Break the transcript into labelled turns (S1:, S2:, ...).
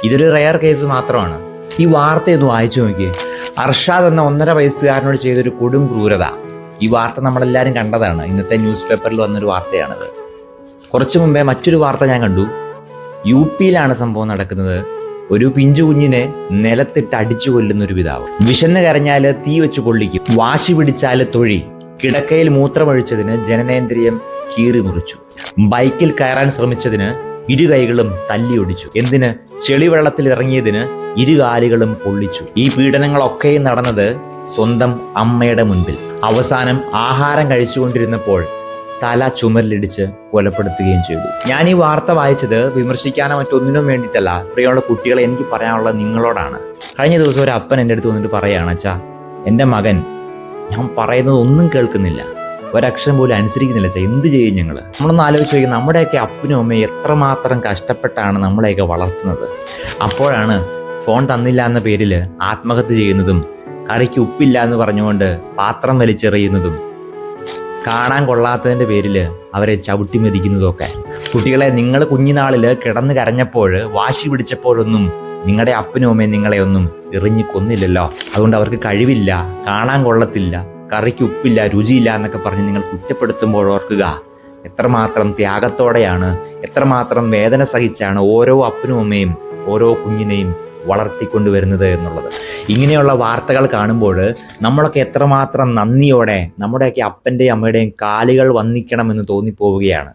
S1: ഇതൊരു rare case മാത്രമാണ്. ഈ വാർത്തയൊന്ന് വായിച്ചു നോക്കിയേ. അർഷാദ് എന്ന 1.5 വയസ്സുകാരനോട് ചെയ്തൊരു കൊടും ക്രൂരത. ഈ വാർത്ത നമ്മളെല്ലാവരും കണ്ടതാണ്. ഇന്നത്തെ ന്യൂസ് പേപ്പറിൽ വന്നൊരു വാർത്തയാണത്. കുറച്ചു മുമ്പേ മറ്റൊരു വാർത്ത ഞാൻ കണ്ടു. UP-യിലാണ് സംഭവം നടക്കുന്നത്. ഒരു പിഞ്ചു കുഞ്ഞിനെ നിലത്തിട്ട് അടിച്ചു കൊല്ലുന്ന ഒരു പിതാവ്. വിശന്ന് കരഞ്ഞാല് തീ വെച്ച് പൊള്ളിക്കും, വാശി പിടിച്ചാല് തൊഴി. കിടക്കയിൽ മൂത്രമൊഴിച്ചതിന് ജനനേന്ദ്രിയം കീറി മുറിച്ചു. ബൈക്കിൽ കയറാൻ ശ്രമിച്ചതിന് ഇരുകൈകളും തല്ലിയൊടിച്ചു. എന്തിന്? ചെളിവെള്ളത്തിൽ ഇറങ്ങിയതിന് ഇരുകാലുകളും പൊള്ളിച്ചു. ഈ പീഡനങ്ങളൊക്കെയും നടന്നത് സ്വന്തം അമ്മയുടെ മുൻപിൽ. അവസാനം ആഹാരം കഴിച്ചുകൊണ്ടിരുന്നപ്പോൾ തല ചുമരിലിടിച്ച് കൊലപ്പെടുത്തുകയും ചെയ്തു. ഞാൻ ഈ വാർത്ത വായിച്ചത് വിമർശിക്കാനോ മറ്റൊന്നിനും വേണ്ടിയിട്ടല്ല. പ്രിയമുള്ള കുട്ടികളെ, എനിക്ക് പറയാനുള്ളത് നിങ്ങളോടാണ്. കഴിഞ്ഞ ദിവസം ഒരു അപ്പൻ എൻ്റെ അടുത്ത് വന്നിട്ട് പറയുകയാണ്, അച്ഛാ, എൻ്റെ മകൻ ഞാൻ പറയുന്നത് ഒന്നും കേൾക്കുന്നില്ല, ഒരക്ഷരം പോലും അനുസരിക്കുന്നില്ല അച്ഛാ, എന്ത് ചെയ്യും ഞങ്ങൾ? നമ്മളൊന്ന് ആലോചിച്ച് നോക്കി, നമ്മുടെയൊക്കെ അപ്പനും അമ്മയും എത്രമാത്രം കഷ്ടപ്പെട്ടാണ് നമ്മളെയൊക്കെ വളർത്തുന്നത്. അപ്പോഴാണ് ഫോൺ തന്നില്ല എന്ന പേരിൽ ആത്മഹത്യ ചെയ്യുന്നതും, കറിക്ക് ഉപ്പില്ല എന്ന് പറഞ്ഞുകൊണ്ട് പാത്രം വലിച്ചെറിയുന്നതും, കാണാൻ കൊള്ളാത്തതിൻ്റെ പേരിൽ അവരെ ചവിട്ടി മെതിക്കുന്നതൊക്കെ. കുട്ടികളെ, നിങ്ങൾ കുഞ്ഞുനാളിൽ കിടന്ന് കരഞ്ഞപ്പോൾ, വാശി പിടിച്ചപ്പോഴൊന്നും നിങ്ങളുടെ അപ്പനും അമ്മയും നിങ്ങളെ ഒന്നും എറിഞ്ഞു കൊന്നില്ലല്ലോ. അതുകൊണ്ട് അവർക്ക് കഴിവില്ല, കാണാൻ കൊള്ളത്തില്ല, കറിക്ക് ഉപ്പില്ല, രുചിയില്ല എന്നൊക്കെ പറഞ്ഞ് നിങ്ങൾ കുറ്റപ്പെടുത്തുമ്പോൾ ഓർക്കുക, എത്രമാത്രം ത്യാഗത്തോടെയാണ്, എത്രമാത്രം വേദന സഹിച്ചാണ് ഓരോ അപ്പനും അമ്മയും ഓരോ കുഞ്ഞിനെയും വളർത്തിക്കൊണ്ടുവരുന്നത് എന്നുള്ളത്. ഇങ്ങനെയുള്ള വാർത്തകൾ കാണുമ്പോൾ നമ്മളൊക്കെ എത്രമാത്രം നന്ദിയോടെ നമ്മുടെയൊക്കെ അപ്പൻ്റെയും അമ്മയുടെയും കാലുകൾ വന്ദിക്കണമെന്ന് തോന്നിപ്പോവുകയാണ്.